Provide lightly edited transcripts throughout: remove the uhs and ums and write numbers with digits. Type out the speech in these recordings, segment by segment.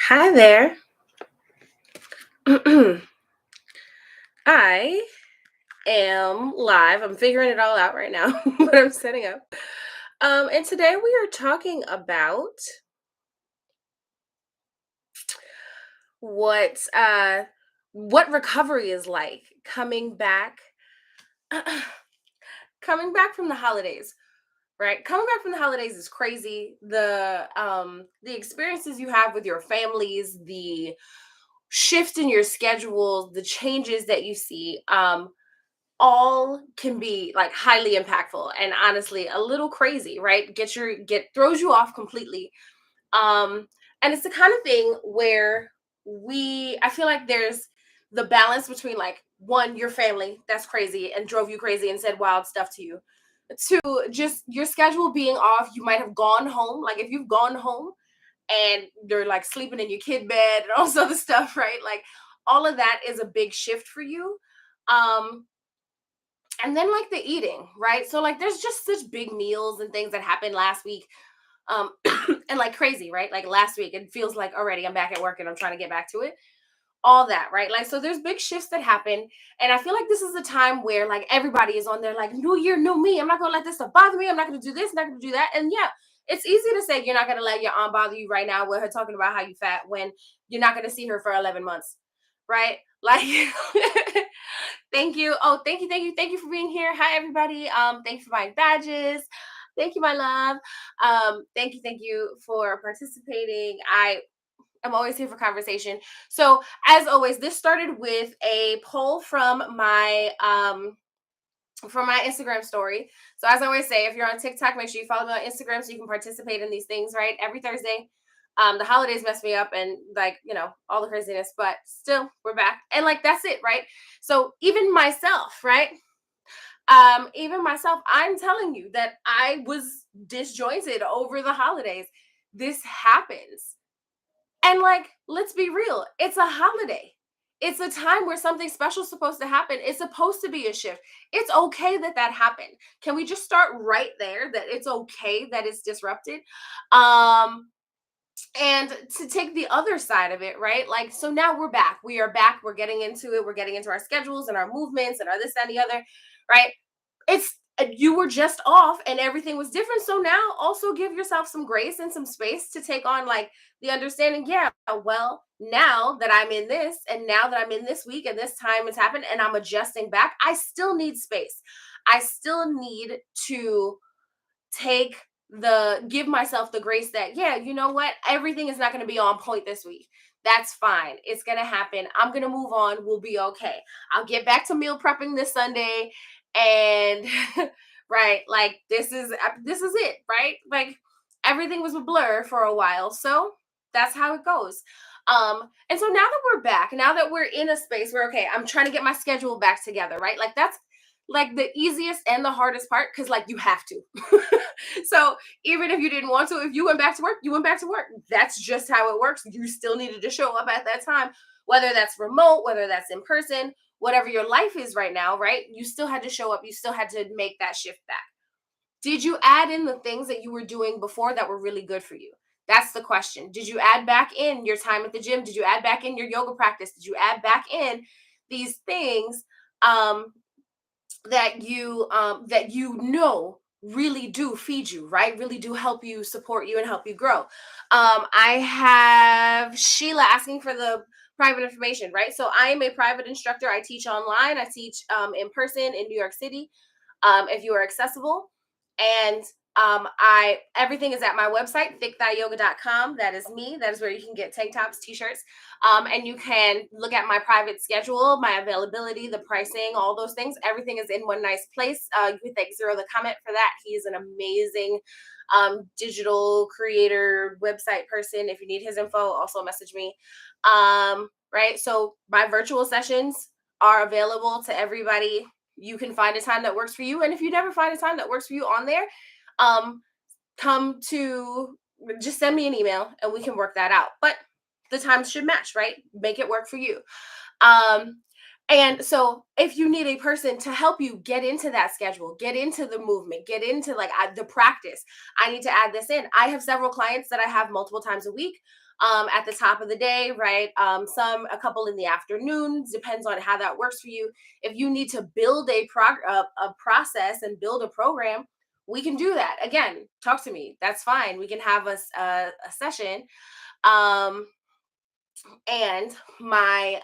Hi there. I am live. I'm figuring it all out right now, but I'm setting up. And today we are talking about what uh what recovery is like coming back coming back from the holidays, right? Coming back from the holidays is crazy. The experiences you have with your families, the shift in your schedule, the changes that you see. All can be like highly impactful and honestly a little crazy, right? Get throws you off completely. um and it's the kind of thing where we I feel like there's the balance between like one, your family that's crazy and drove you crazy and said wild stuff to you. Two, just your schedule being off. You might have gone home, like if you've gone home and you're like sleeping in your kid bed and all this other stuff, right? Like all of that is a big shift for you. um and then like the eating, right? So like there's just such big meals and things that happened last week. um and like crazy, right? Like last week it feels like already I'm back at work and I'm trying to get back to it, all that, right? Like so there's big shifts that happen. And I feel like this is the time where like everybody is on there like new year, new me. I'm not gonna let this stuff bother me. I'm not gonna do this, not gonna do that. And yeah, it's easy to say you're not gonna let your aunt bother you right now with her talking about how you fat when you're not gonna see her for 11 months, right? Like thank you. Oh, thank you for being here. Hi, everybody. Thank you for buying badges. Thank you, my love. Thank you for participating. I'm always here for conversation. So, as always, this started with a poll from my Instagram story. So, as I always say, if you're on TikTok, make sure you follow me on Instagram so you can participate in these things. Right, every Thursday. The holidays mess me up and like all the craziness, but still we're back and like that's it, right? So even myself, right? Even myself, I'm telling you that I was disjointed over the holidays. This happens. And like, let's be real, it's a holiday. It's a time where something special is supposed to happen. It's supposed to be a shift. It's okay that that happened. Can we just start right there that it's okay that it's disrupted? Um and to take the other side of it, right? Like, so now we're back. We are back. We're getting into it. We're getting into our schedules and our movements and our this and the other, right? It's you were just off and everything was different. So now also give yourself some grace and some space to take on like the understanding. Yeah, well, now that I'm in this and now that I'm in this week and this time has happened and I'm adjusting back, I still need space. I still need to take give myself the grace that yeah, you know what, everything is not going to be on point this week. That's fine, it's going to happen. I'm going to move on. We'll be okay. I'll get back to meal prepping this Sunday. And right, like this is it, right? Like everything was a blur for a while, so that's how it goes. And so now that we're back, now that we're in a space where okay, I'm trying to get my schedule back together, right? Like that's like the easiest and the hardest part because like you have to. So even if you didn't want to, if you went back to work, you went back to work. That's just how it works. You still needed to show up at that time, whether that's remote, whether that's in person, whatever your life is right now, right? You still had to show up. You still had to make that shift back. Did you add in the things that you were doing before that were really good for you? That's the question. Did you add back in your time at the gym? Did you add back in your yoga practice? Did you add back in these things um, that you know really do feed you, right? Really do help you, support you, and help you grow. I have Sheila asking for the private information, right? So I am a private instructor. I teach online. I teach in person in New York City, if you are accessible. And I everything is at my website, thickthighyoga.com. That is me. That is where you can get tank tops, t-shirts, and you can look at my private schedule, my availability, the pricing, all those things. Everything is in one nice place. You can thank Zero the Comment for that. He is an amazing digital creator, website person. If you need his info, also message me. Right. So my virtual sessions are available to everybody. You can find a time that works for you. And if you never find a time that works for you on there, um, come to just send me an email and we can work that out. But the times should match, right? Make it work for you. Um, And so if you need a person to help you get into that schedule, get into the movement, get into like the practice, I need to add this in. I have several clients that I have multiple times a week, at the top of the day, right? Some a couple in the afternoons, depends on how that works for you. If you need to build a process and build a program, we can do that. Again, talk to me. That's fine. We can have a session. Um, and my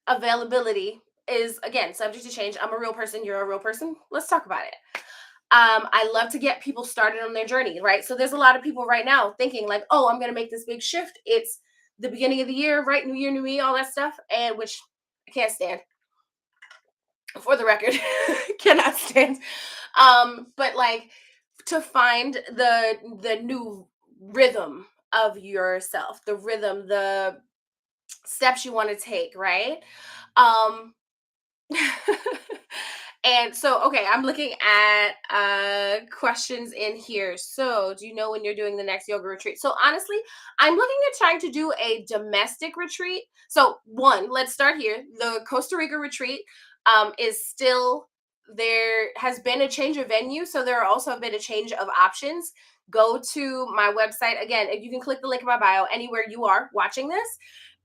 availability is again subject to change. I'm a real person, you're a real person. Let's talk about it. I love to get people started on their journey, right? So there's a lot of people right now thinking like, oh, I'm gonna make this big shift. It's the beginning of the year, right? New year, new me, all that stuff, and which I can't stand for the record. Cannot stand. But like to find the new rhythm of yourself, the rhythm, the steps you want to take, right? Um and so, okay, I'm looking at questions in here. So, do you know when you're doing the next yoga retreat? So, honestly, I'm looking at trying to do a domestic retreat. So, one, let's start here. The Costa Rica retreat is still there. Has been a change of venue, so there are also been a change of options. Go to my website again. You can click the link in my bio anywhere you are watching this,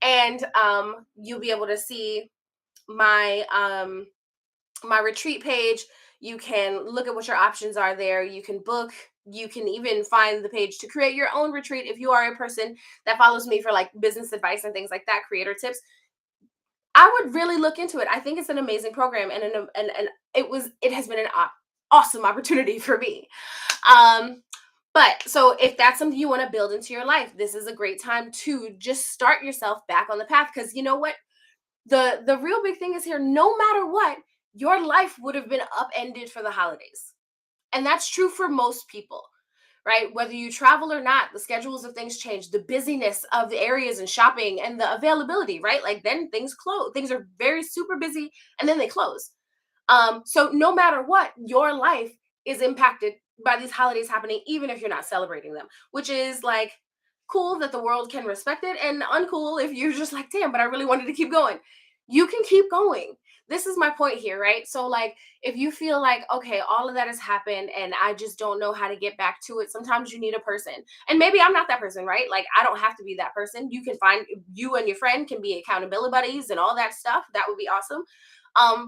and you'll be able to see my my retreat page. You can look at what your options are there. You can book. You can even find the page to create your own retreat if you are a person that follows me for like business advice and things like that, creator tips. I would really look into it. I think it's an amazing program, and it has been an awesome opportunity for me. Um, but so if that's something you want to build into your life, this is a great time to just start yourself back on the path, because you know what, the real big thing is here, no matter what, your life would have been upended for the holidays. And that's true for most people, right? Whether you travel or not, the schedules of things change, the busyness of the areas and shopping and the availability, right? Like then things close, things are very super busy and then they close. So no matter what, your life is impacted by these holidays happening, even if you're not celebrating them, which is like cool that the world can respect it, and uncool if you're just like, damn, but I really wanted to keep going. You can keep going. This is my point here, right? So, like, if you feel like, okay, all of that has happened and I just don't know how to get back to it, sometimes you need a person. And maybe I'm not that person, right? Like, I don't have to be that person. You can find, you and your friend can be accountability buddies and all that stuff. That would be awesome.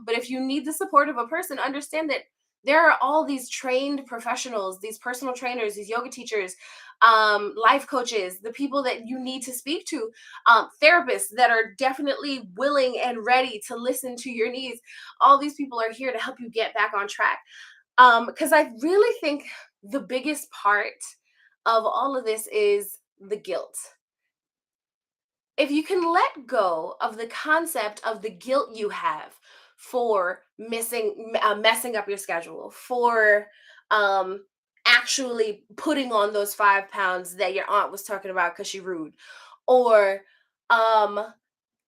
But if you need the support of a person, understand that there are all these trained professionals, these personal trainers, these yoga teachers, life coaches, the people that you need to speak to, therapists that are definitely willing and ready to listen to your needs. All these people are here to help you get back on track. Because I really think the biggest part of all of this is the guilt. If you can let go of the concept of the guilt you have for messing up your schedule, for um actually putting on those 5 pounds that your aunt was talking about because she rude, or um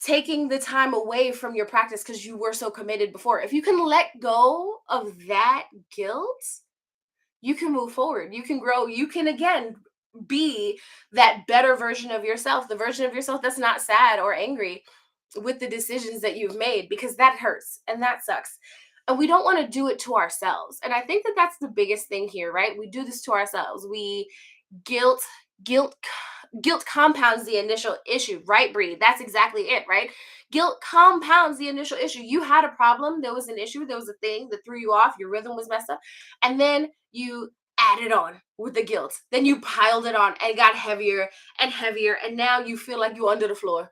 taking the time away from your practice because you were so committed before, if you can let go of that guilt, you can move forward, you can grow, you can again be that better version of yourself, the version of yourself that's not sad or angry with the decisions that you've made, because that hurts and that sucks. And we don't want to do it to ourselves. And I think that that's the biggest thing here, right? We do this to ourselves. We guilt, guilt guilt compounds the initial issue, right, Bree? That's exactly it, right? Guilt compounds the initial issue. You had a problem, there was an issue, there was a thing that threw you off, your rhythm was messed up, and then you added on with the guilt. Then you piled it on and it got heavier and heavier, and now you feel like you're under the floor.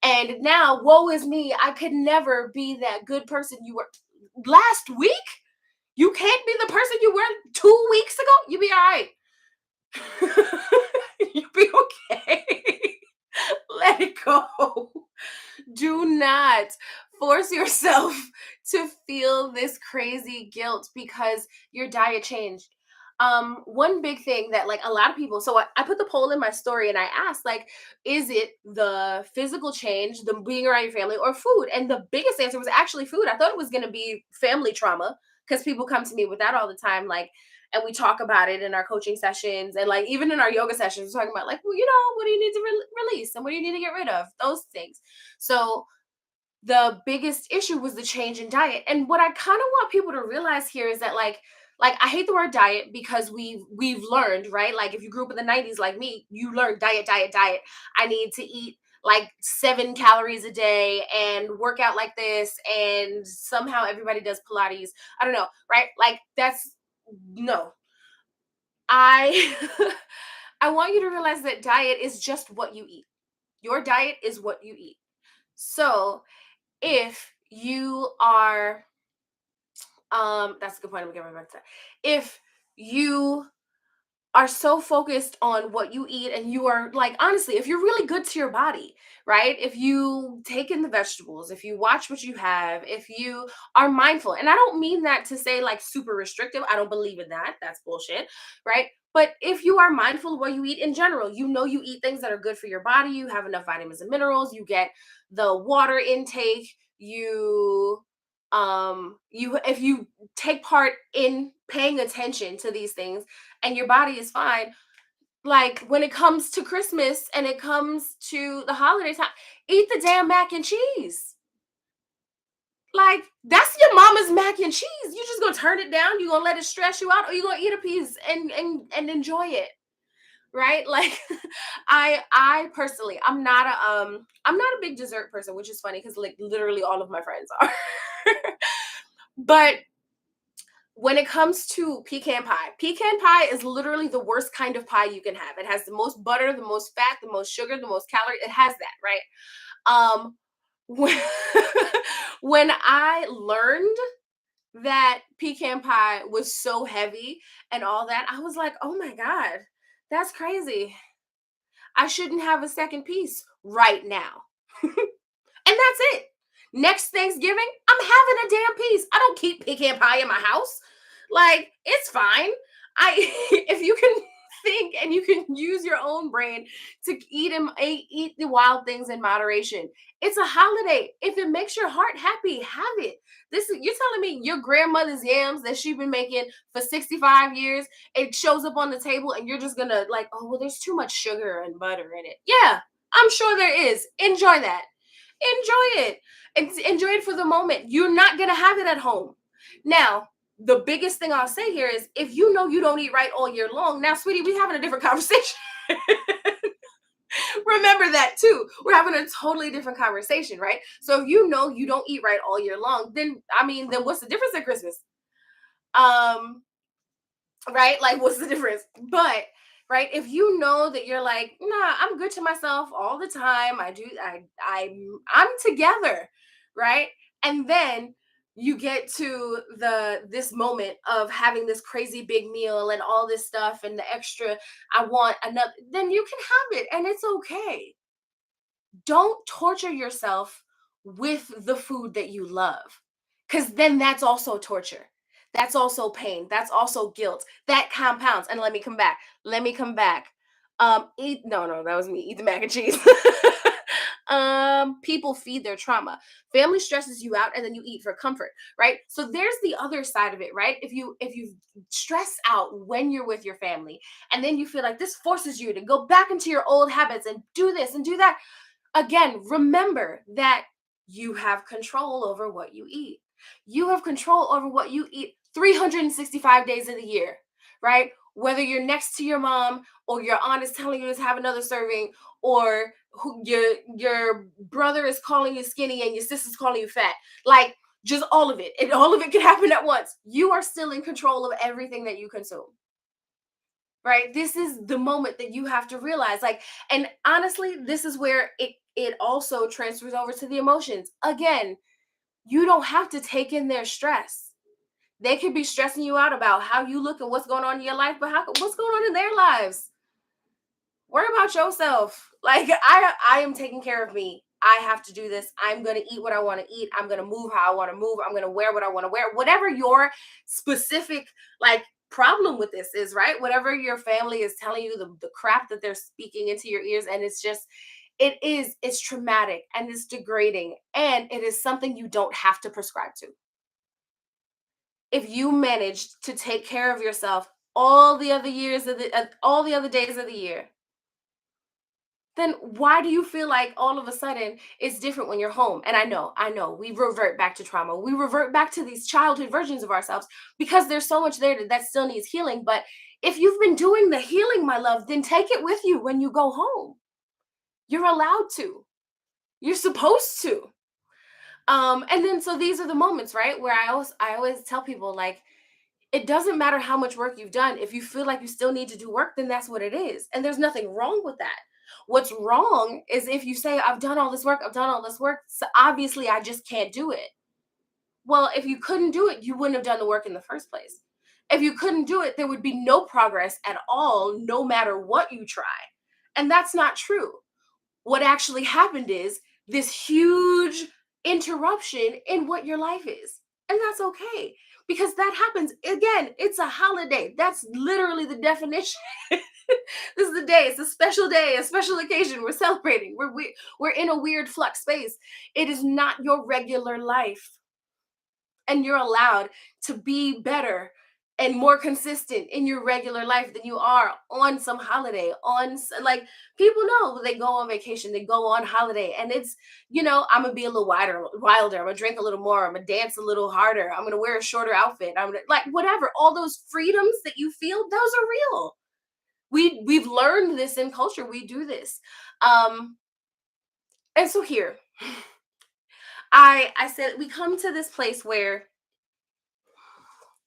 And now, woe is me, I could never be that good person you were last week. You can't be the person you were 2 weeks ago. You be all right. You'll be okay. Let it go. Do not force yourself to feel this crazy guilt because your diet changed. One big thing that like a lot of people, so I put the poll in my story and I asked, like, is it the physical change, the being around your family, or food? And the biggest answer was actually food. I thought it was going to be family trauma because people come to me with that all the time, like, and we talk about it in our coaching sessions and like even in our yoga sessions, we're talking about like, well, you know, what do you need to release and what do you need to get rid of, those things. So the biggest issue was the change in diet. And what I kind of want people to realize here is that like I hate the word diet because we've learned, right? Like if you grew up in the 90s like me, you learned diet, diet, diet. I need to eat like 7 calories a day and work out like this, and somehow everybody does Pilates. I don't know, right? Like that's no. I I want you to realize that diet is just what you eat. Your diet is what you eat. So if you are that's a good point, I'm getting back to that. If you are so focused on what you eat, and you are like, honestly, if you're really good to your body, right? If you take in the vegetables, if you watch what you have, if you are mindful, and I don't mean that to say like super restrictive, I don't believe in that, that's bullshit, right? But if you are mindful of what you eat in general, you know you eat things that are good for your body, you have enough vitamins and minerals, you get the water intake, you if you take part in paying attention to these things, and your body is fine, like when it comes to Christmas and it comes to the holiday time, eat the damn mac and cheese. Like that's your mama's mac and cheese. You just gonna turn it down, you gonna let it stress you out, or you gonna eat a piece and enjoy it, right? Like I personally, I'm not a big dessert person, which is funny because like literally all of my friends are. But when it comes to pecan pie is literally the worst kind of pie you can have. It has the most butter, the most fat, the most sugar, the most calorie. It has that, right? Um, when, when I learned that pecan pie was so heavy and all that, I was like, oh my God, that's crazy. I shouldn't have a second piece right now. And that's it. Next Thanksgiving, I'm having a damn piece. I don't keep pecan pie in my house. Like, it's fine. I if you can think and you can use your own brain to eat the wild things in moderation. It's a holiday. If it makes your heart happy, have it. This is you're telling me your grandmother's yams that she's been making for 65 years, it shows up on the table and you're just gonna like, oh well, there's too much sugar and butter in it. Yeah, I'm sure there is. Enjoy that. Enjoy it. Enjoy it for the moment. You're not going to have it at home. Now, the biggest thing I'll say here is if you know you don't eat right all year long, now, sweetie, we're having a different conversation. Remember that too. We're having a totally different conversation, right? So if you know you don't eat right all year long, then I mean, then what's the difference at Christmas? Um, right? Like, what's the difference? But right, if you know that you're like, nah, I'm good to myself all the time. I'm together, right? And then you get to this moment of having this crazy big meal and all this stuff and the extra, I want another, then you can have it and it's okay. Don't torture yourself with the food that you love, because then that's also torture, that's also pain, that's also guilt, that compounds. And let me come back. Eat, no, that was me, eat the mac and cheese. People feed their trauma. Family stresses you out and then you eat for comfort, right? So there's the other side of it, right? If you stress out when you're with your family and then you feel like this forces you to go back into your old habits and do this and do that, again, remember that you have control over what you eat. You have control over what you eat 365 days of the year, right? Whether you're next to your mom or your aunt is telling you to have another serving, or your brother is calling you skinny and your sister's calling you fat. Like just all of it. And all of it can happen at once. You are still in control of everything that you consume, right? This is the moment that you have to realize, like, and honestly, this is where it also transfers over to the emotions. Again, you don't have to take in their stress. They could be stressing you out about how you look and what's going on in your life, but what's going on in their lives? Worry about yourself. Like I am taking care of me. I have to do this. I'm going to eat what I want to eat. I'm going to move how I want to move. I'm going to wear what I want to wear. Whatever your specific like problem with this is, right? Whatever your family is telling you, the crap that they're speaking into your ears, and it's just it's traumatic and it's degrading, and it is something you don't have to prescribe to. If you manage to take care of yourself all the other years of the all the other days of the year, then why do you feel like all of a sudden it's different when you're home? And I know, we revert back to trauma. We revert back to these childhood versions of ourselves because there's so much there that still needs healing. But if you've been doing the healing, my love, then take it with you when you go home. You're allowed to. You're supposed to. And then so these are the moments, right, where I always tell people like it doesn't matter how much work you've done. If you feel like you still need to do work, then that's what it is. And there's nothing wrong with that. What's wrong is if you say, I've done all this work, I've done all this work, so obviously I just can't do it. Well, if you couldn't do it, you wouldn't have done the work in the first place. If you couldn't do it, there would be no progress at all, no matter what you try. And that's not true. What actually happened is this huge interruption in what your life is. And that's okay because that happens. Again, it's a holiday. That's literally the definition. This is the day. It's a special day, a special occasion. We're celebrating. We're in a weird flux space. It is not your regular life, and you're allowed to be better and more consistent in your regular life than you are on some holiday like people know they go on vacation, they go on holiday, and it's, I'm gonna be a little wilder, I'm gonna drink a little more, I'm gonna dance a little harder, I'm gonna wear a shorter outfit, I'm gonna like whatever, all those freedoms that you feel, those are real. We've learned this in culture, we do this. And so here I said we come to this place where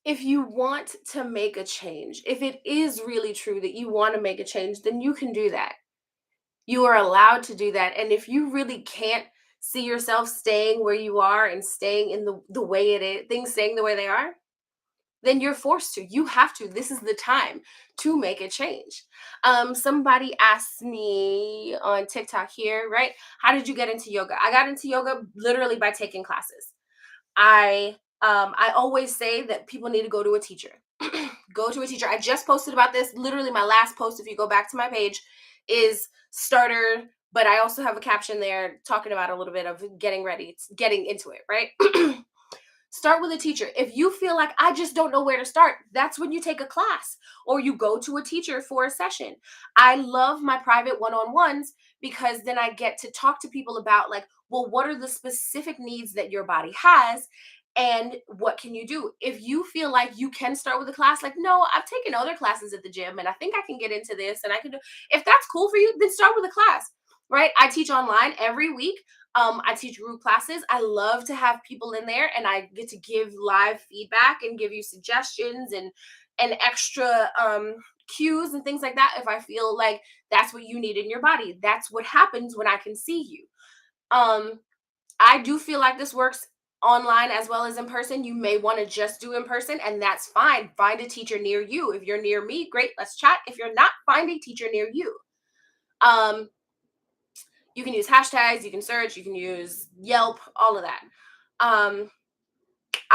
if you want to make a change, if it is really true that you want to make a change, then you can do that. You are allowed to do that. And if you really can't see yourself staying where you are and staying in the way it is, things staying the way they are, then you're forced to. You have to. This is the time to make a change. Somebody asked me on TikTok here, right? How did you get into yoga? I got into yoga literally by taking classes. I always say that people need to go to a teacher. Go to a teacher. I just posted about this. Literally, my last post, if you go back to my page, is starter. But I also have a caption there talking about a little bit of getting ready, getting into it, right? Start with a teacher. If you feel like I just don't know where to start, that's when you take a class or you go to a teacher for a session. I love my private one-on-ones because then I get to talk to people about like, well, what are the specific needs that your body has and what can you do? If you feel like you can start with a class, like, no, I've taken other classes at the gym and I think I can get into this and I can do, if that's cool for you, then start with a class, right? I teach online every week. I teach group classes. I love to have people in there and I get to give live feedback and give you suggestions and extra cues and things like that if I feel like that's what you need in your body. That's what happens when I can see you. Um I do feel like this works online as well as in person. You may want to just do in person, and that's fine. Find a teacher near you. If you're near me, great, let's chat. If you're not, find a teacher near you. Um, you can use hashtags, you can search, you can use Yelp, all of that. Um,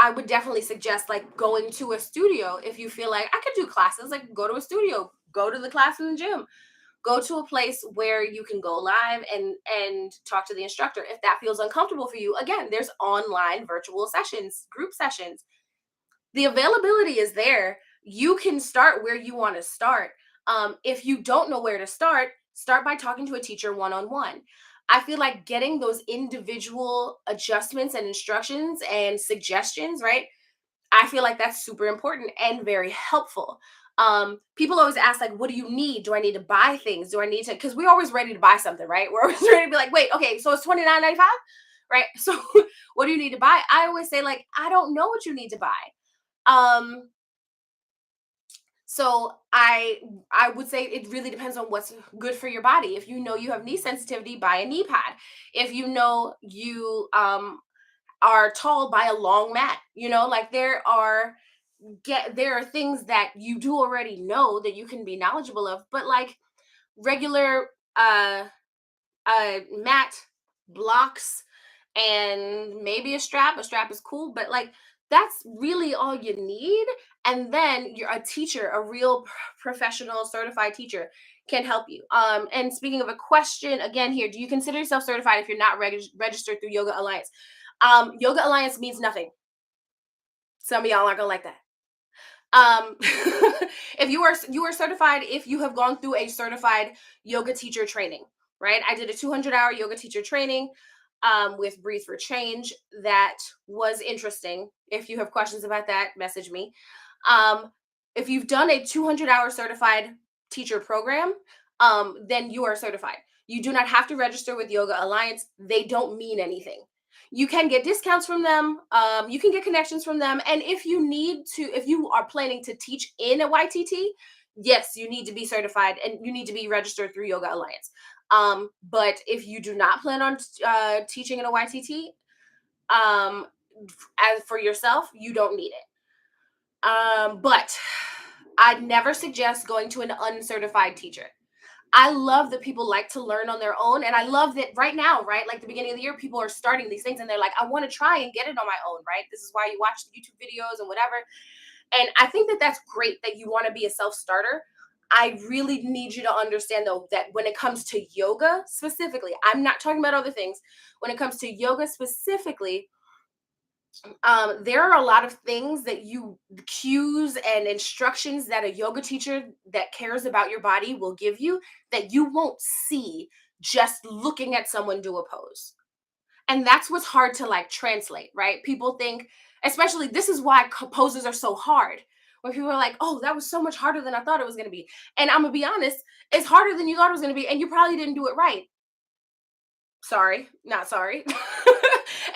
I would definitely suggest like going to a studio if you feel like I could do classes, like go to a studio, go to the class in the gym, go to a place where you can go live and talk to the instructor if that feels uncomfortable for you. Again, there's online virtual sessions, group sessions. The availability is there. You can start where you want to start. If you don't know where to start by talking to a teacher one-on-one. I feel like getting those individual adjustments and instructions and suggestions, right? I feel like that's super important and very helpful. People always ask, like, what do you need? Do I need to buy things? Do I need to? Because we're always ready to buy something, right? We're always ready to be like, wait, okay, so it's $29.95, right? So what do you need to buy? I always say, like, I don't know what you need to buy. Um, so I would say it really depends on what's good for your body. If you know you have knee sensitivity, buy a knee pad. If you know you are tall, buy a long mat. Like there are things that you do already know that you can be knowledgeable of, but like regular mat blocks and maybe a strap is cool, but like that's really all you need. And then you're a teacher, a real professional certified teacher can help you. And speaking of a question again here, do you consider yourself certified if you're not registered through Yoga Alliance? Yoga Alliance means nothing. Some of y'all aren't gonna like that. If you are certified if you have gone through a certified yoga teacher training. right? I did a 200-hour yoga teacher training with Breathe for Change. That was interesting. If you have questions about that, message me. Um, if you've done a 200-hour certified teacher program, then you are certified. You do not have to register with Yoga Alliance. They don't mean anything. You can get discounts from them. You can get connections from them. And if you are planning to teach in a YTT, yes, you need to be certified and you need to be registered through Yoga Alliance. But if you do not plan on teaching in a YTT, um, as for yourself, you don't need it. But I'd never suggest going to an uncertified teacher. I love that people like to learn on their own. And I love that right now, right? Like the beginning of the year, people are starting these things and they're like, I want to try and get it on my own, right? This is why you watch the YouTube videos and whatever. And I think that that's great that you want to be a self starter. I really need you to understand, though, that when it comes to yoga specifically, I'm not talking about other things. When it comes to yoga specifically, there are a lot of things that cues and instructions that a yoga teacher that cares about your body will give you that you won't see just looking at someone do a pose. And that's what's hard to like translate, right? People think, especially this is why poses are so hard. When people are like, "Oh, that was so much harder than I thought it was going to be," and I'm gonna be honest, it's harder than you thought it was going to be, and you probably didn't do it right. Sorry, not sorry.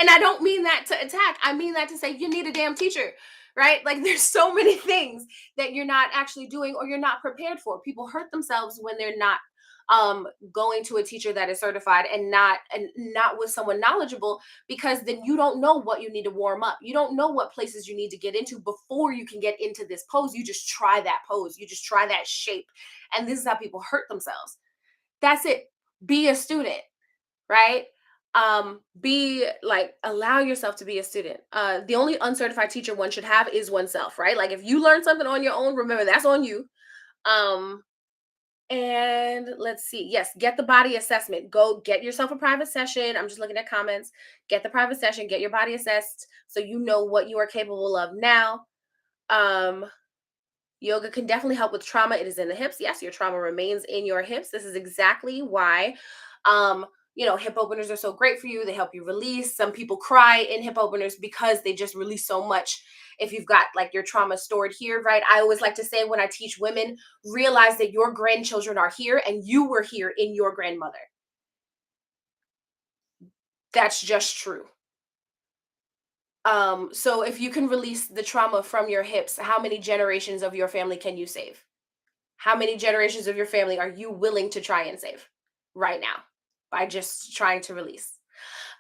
And I don't mean that to attack. I mean that to say you need a damn teacher, right? Like there's so many things that you're not actually doing or you're not prepared for. People hurt themselves when they're not going to a teacher that is certified and not with someone knowledgeable, because then you don't know what you need to warm up. You don't know what places you need to get into before you can get into this pose. You just try that pose. You just try that shape. And this is how people hurt themselves. That's it. Be a student, right? Be like, allow yourself to be a student. The only uncertified teacher one should have is oneself, right? Like if you learn something on your own, remember that's on you. um and let's see, yes, get the body assessment. Go get yourself a private session. I'm just looking at comments. Get the private session, get your body assessed so you know what you are capable of now. um Yoga can definitely help with trauma. It is in the hips. Yes, your trauma remains in your hips. This is exactly why, um, hip openers are so great for you. They help you release. Some people cry in hip openers because they just release so much. If you've got like your trauma stored here, right? I always like to say when I teach women, realize that your grandchildren are here and you were here in your grandmother. That's just true. So if you can release the trauma from your hips, how many generations of your family can you save? How many generations of your family are you willing to try and save right now by just trying to release?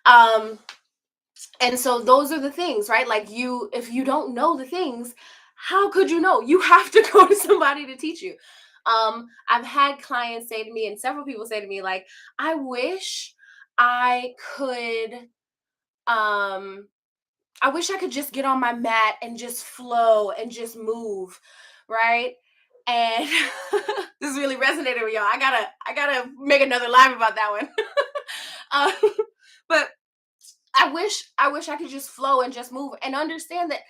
Um, and so those are the things, right? Like if you don't know the things, how could you know? You have to go to somebody to teach you. I've had clients say to me, and several people say to me, like, I wish I could, um, I wish I could just get on my mat and just flow and just move, right? And this really resonated with y'all. I gotta make another live about that one. um, but I wish I could just flow and just move and understand that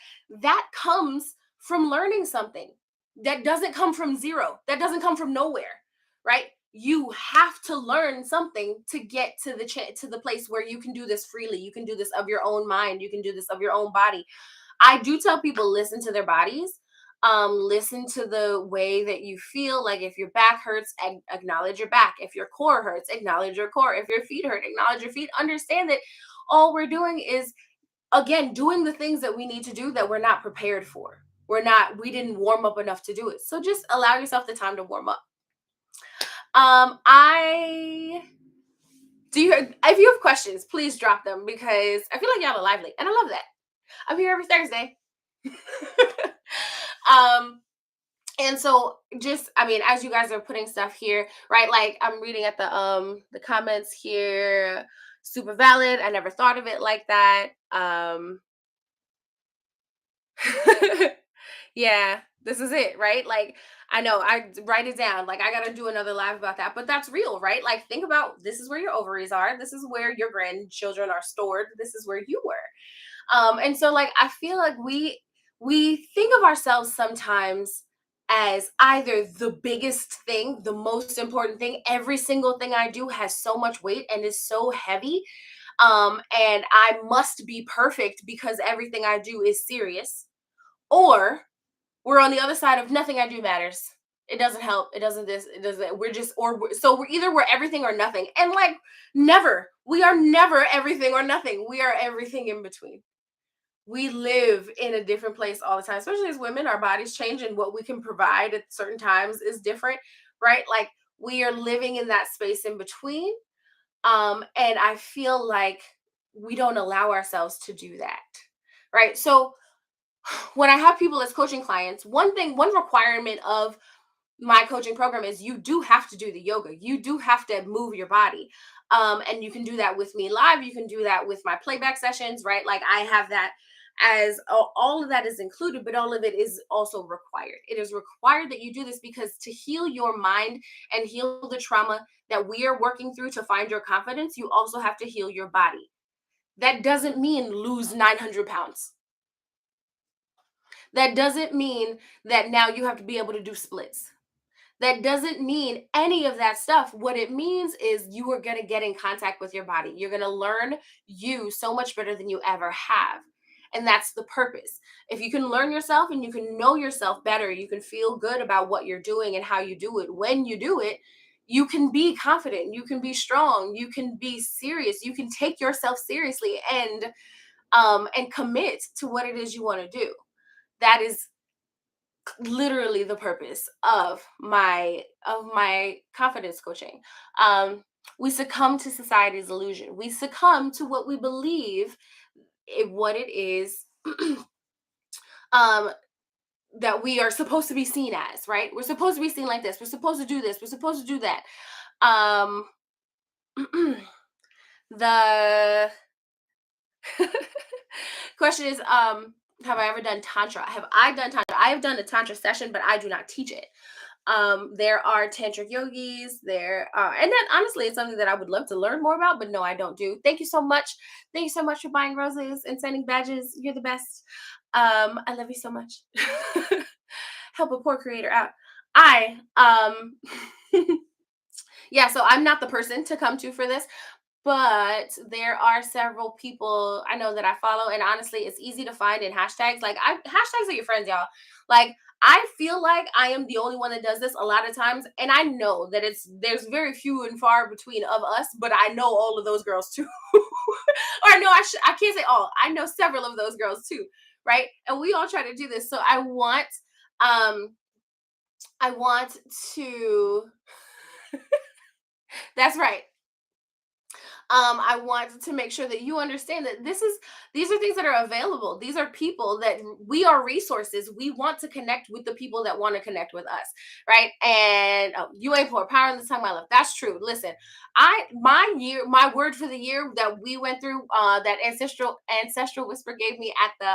that comes from learning something. That doesn't come from zero. That doesn't come from nowhere, right? You have to learn something to get to to the place where you can do this freely. You can do this of your own mind. You can do this of your own body. I do tell people, listen to their bodies. Listen to the way that you feel. Like if your back hurts, acknowledge your back. If your core hurts, acknowledge your core. If your feet hurt, acknowledge your feet. Understand that all we're doing is, again, doing the things that we need to do that we're not prepared for. We didn't warm up enough to do it. So just allow yourself the time to warm up. I do you If you have questions, please drop them because I feel like y'all are lively and I love that. I'm here every Thursday. um and so just, I mean, as you guys are putting stuff here, right, like I'm reading at the comments here. Super valid. I never thought of it like that. Yeah, this is it, right? Like I know I write it down. Like I got to do another live about that, but that's real, right? Like think about, this is where your ovaries are. This is where your grandchildren are stored. This is where you were. And so like I feel like we think of ourselves sometimes as either the biggest thing, the most important thing. Every single thing I do has so much weight and is so heavy. And I must be perfect because everything I do is serious. Or we're on the other side of nothing I do matters. It doesn't help. It doesn't this. It doesn't. We're just so we're either we're everything or nothing. And like never. We are never everything or nothing. We are everything in between. We live in a different place all the time, especially as women. Our bodies change, and what we can provide at certain times is different, right? Like we are living in that space in between. And I feel like we don't allow ourselves to do that, right? So when I have people as coaching clients, one requirement of my coaching program is you do have to do the yoga. You do have to move your body. And you can do that with me live. You can do that with my playback sessions, right? Like I have that as all of that is included, but all of it is also required. It is required that you do this because to heal your mind and heal the trauma that we are working through to find your confidence, you also have to heal your body. That doesn't mean lose 900 pounds. That doesn't mean that now you have to be able to do splits. That doesn't mean any of that stuff. What it means is you are going to get in contact with your body. You're going to learn you so much better than you ever have. And that's the purpose. If you can learn yourself and you can know yourself better, you can feel good about what you're doing and how you do it. When you do it, you can be confident, you can be strong, you can be serious, you can take yourself seriously and commit to what it is you want to do. That is literally the purpose of my confidence coaching. We succumb to society's illusion. We succumb to what we believe what it is um that we are supposed to be seen as, right? We're supposed to be seen like this. We're supposed to do this. We're supposed to do that. Um the question is, have I ever done tantra? Have I done tantra? I have done a tantra session, but I do not teach it. There are tantric yogis there, and then honestly it's something that I would love to learn more about, but no, I don't do. Thank you so much for buying roses and sending badges. You're the best. I love you so much. Help a poor creator out. I Yeah, so I'm not the person to come to for this, but there are several people I know that I follow, and honestly, it's easy to find in hashtags. Like hashtags are your friends, y'all. Like I feel like I am the only one that does this a lot of times, and I know that there's very few and far between of us, but I know all of those girls too. Or no, I can't say all. I know several of those girls too, right? And we all try to do this. So um I want to that's right. I want to make sure that you understand that these are things that are available. These are people that we are resources. We want to connect with the people that want to connect with us, right? And oh, you ain't pour power in the time of my life. That's true. Listen, my word for the year that we went through, that ancestral whisper gave me at the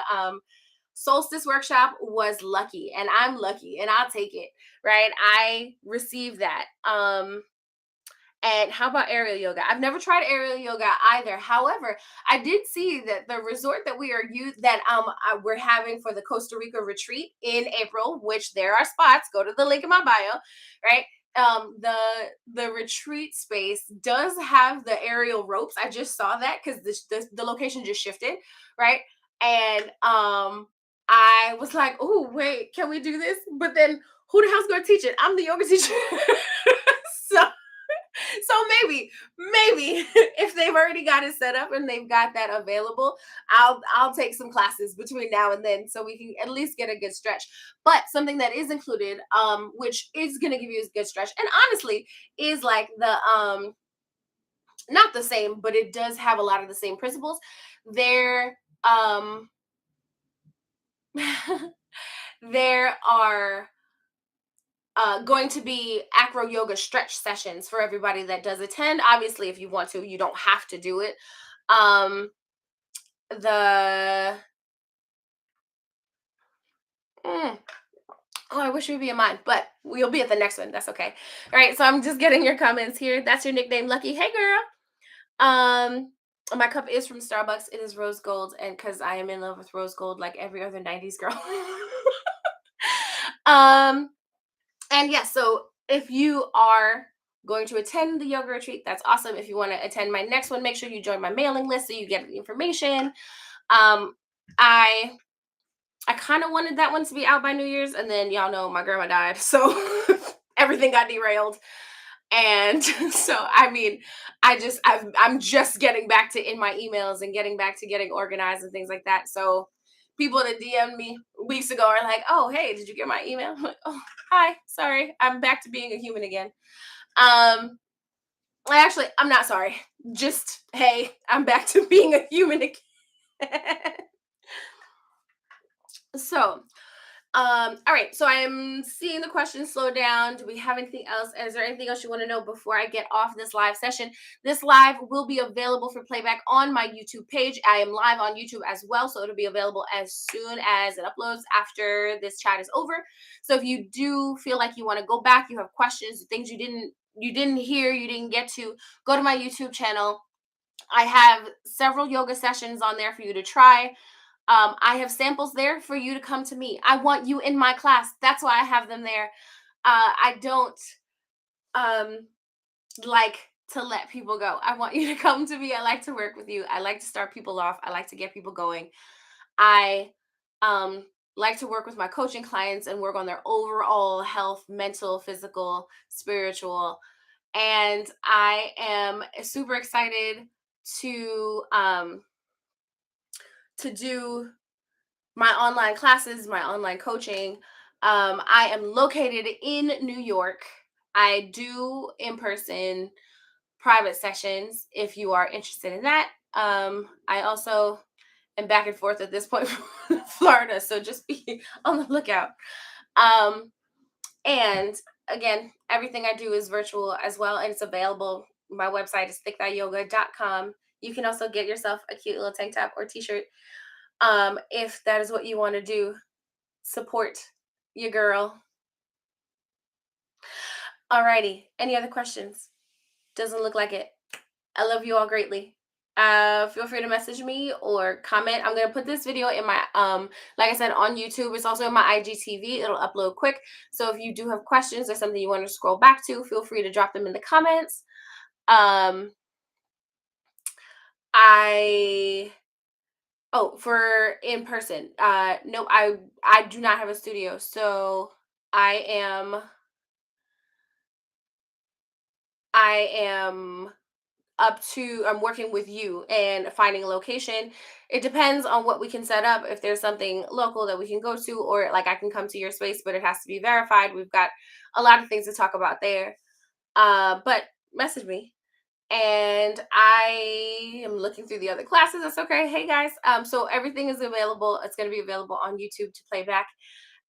solstice workshop was lucky, and I'm lucky, and I'll take it. Right? I received that. And how about aerial yoga? I've never tried aerial yoga either. However, I did see that the resort that we're having for the Costa Rica retreat in April, which there are spots. Go to the link in my bio, right? The retreat space does have the aerial ropes. I just saw that because the location just shifted, right? And I was like, oh wait, can we do this? But then who the hell's going to teach it? I'm the yoga teacher. so so maybe if they've already got it set up and they've got that available, I'll take some classes between now and then so we can at least get a good stretch. But something that is included, which is going to give you a good stretch, and honestly is like the not the same, but it does have a lot of the same principles. There there are going to be acro yoga stretch sessions for everybody that does attend. Obviously, if you want to, you don't have to do it. Um, the mm, oh, I wish we'd be in mine, but we'll be at the next one. That's okay. All right. So I'm just getting your comments here. That's your nickname, Lucky. Hey, girl. My cup is from Starbucks. It is rose gold, and because I am in love with rose gold, like every other '90s girl. um And yes, so if you are going to attend the yoga retreat, that's awesome. If you want to attend my next one, make sure you join my mailing list so you get the information. Um, I I kind of wanted that one to be out by New Year's, and then y'all know my grandma died, so everything got derailed. And so, I mean, I'm just getting back to in my emails and getting back to getting organized and things like that. So people that DM'd me weeks ago are like, "Oh, hey, did you get my email?" I'm like, "Oh, hi, sorry, I'm back to being a human again." Um, I'm not sorry. Just hey, I'm back to being a human again. So, all right, so I'm seeing the questions slow down. Do we have anything else? Is there anything else you want to know before I get off this live session? This live will be available for playback on my YouTube page. I am live on YouTube as well, so it'll be available as soon as it uploads after this chat is over. So if you do feel like you want to go back, you have questions, things you didn't hear, you didn't get to, go to my YouTube channel. I have several yoga sessions on there for you to try. I have samples there for you to come to me. I want you in my class. That's why I have them there. I don't um, like to let people go. I want you to come to me. I like to work with you. I like to start people off. I like to get people going. I um, like to work with my coaching clients and work on their overall health, mental, physical, spiritual. And I am super excited to um, to do my online classes, my online coaching. I am located in New York. I do in person private sessions if you are interested in that. I also am back and forth at this point from Florida, so just be on the lookout. Um, and again, everything I do is virtual as well, and it's available. My website is thickthatyoga.com. You can also get yourself a cute little tank top or t-shirt if that is what you want to do. Support your girl. Alrighty. Any other questions? Doesn't look like it. I love you all greatly. Feel free to message me or comment. I'm gonna put this video in my like I said, on YouTube. It's also in my IGTV. It'll upload quick. So if you do have questions or something you want to scroll back to, feel free to drop them in the comments. Um I Oh, for in person. No, I do not have a studio. So I am I am I'm working with you and finding a location. It depends on what we can set up. If there's something local that we can go to, or like I can come to your space, but it has to be verified. We've got a lot of things to talk about there. But message me. And I am looking through the other classes. That's okay. Hey guys. So everything is available. It's going to be available on YouTube to play back.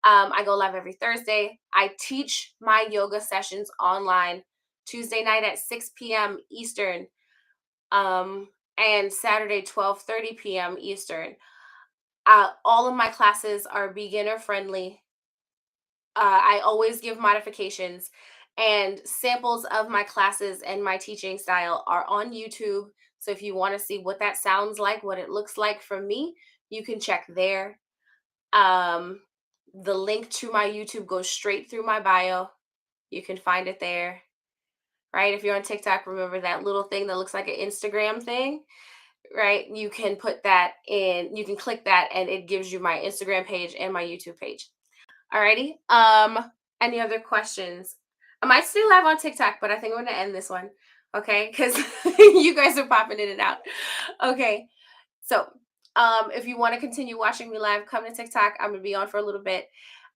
I go live every Thursday. I teach my yoga sessions online Tuesday night at 6 p.m. Eastern, um, and Saturday 12:30 p.m. Eastern. All of my classes are beginner friendly. I always give modifications, and samples of my classes and my teaching style are on YouTube. So if you want to see what that sounds like, what it looks like from me, you can check there. Um, the link to my YouTube goes straight through my bio. You can find it there, right? If you're on TikTok, remember that little thing that looks like an Instagram thing, right? You can put that in, you can click that and it gives you my Instagram page and my YouTube page. Alrighty. Any other questions? I might still live on TikTok, but I think I'm gonna end this one. Okay, because you guys are popping in and out. Okay. So if you want to continue watching me live, come to TikTok. I'm gonna be on for a little bit.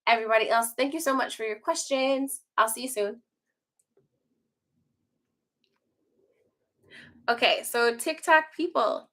Everybody else, thank you so much for your questions. I'll see you soon. Okay, so TikTok people.